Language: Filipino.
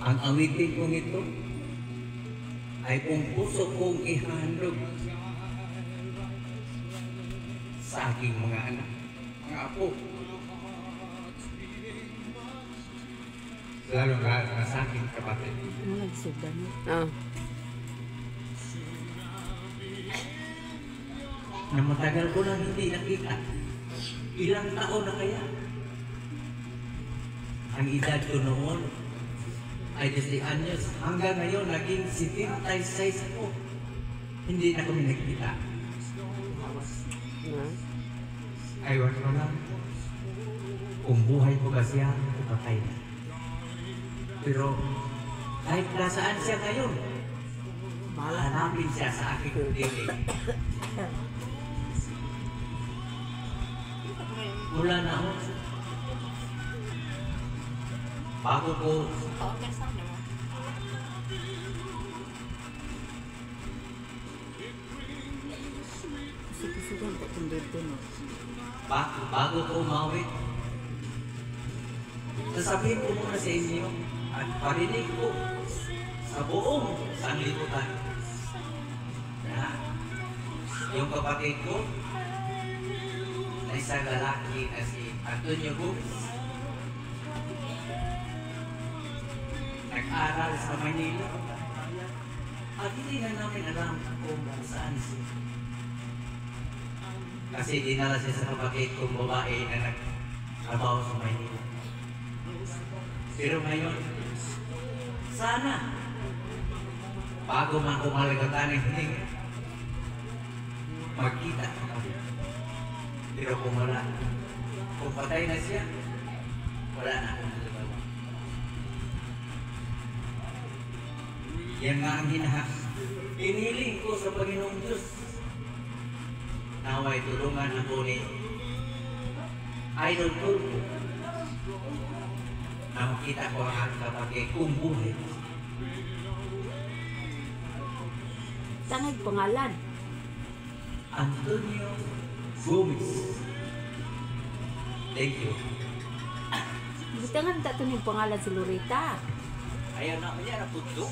Ang awitin kong ito ay kung puso kong ihandog sa aking mga anak, mga apo. Lalo-lalo na sa aking kapatid. Nagsudan. Na matagal ko lang hindi nakita. Ilang taon na kaya? Ang edad ko noon ay 10 anyos. Hanggang ngayon, naging 76 ako. Hindi na kami nakita. Aywan ko lang. Kung buhay ko ba siya, patay na. Pero kahit nasaan siya ngayon, mahanapin siya sa aking dilig. Mula na ako. Bago ko bago ko umawit, sasabihin ko muna sa inyo at parinig ko sa buong sanglibutan na yung kapatid ko na isang lalaki na si Antonio Gomez nag-aral sa Manila at hindi na namin alam kung saan siya. Kasi dinala siya sa kapatid kong babae na nagtrabaho sa Manila. Pero ngayon, sana, bago man kumalagatan ng hininga, magkita kami. Pero kung wala, kung patay na siya, wala na akong nalagawa. Yan nga ang hinihiling ko sa Panginoong Diyos. Naway tulungan ako ni Idol Turbo na makita ko ang aking kapatid kung buhay. Tangay pangalan. Antonio Gomez. Thank you. Buti nga dito yung pangalan si Loretta. Ayaw na ako niya na puto.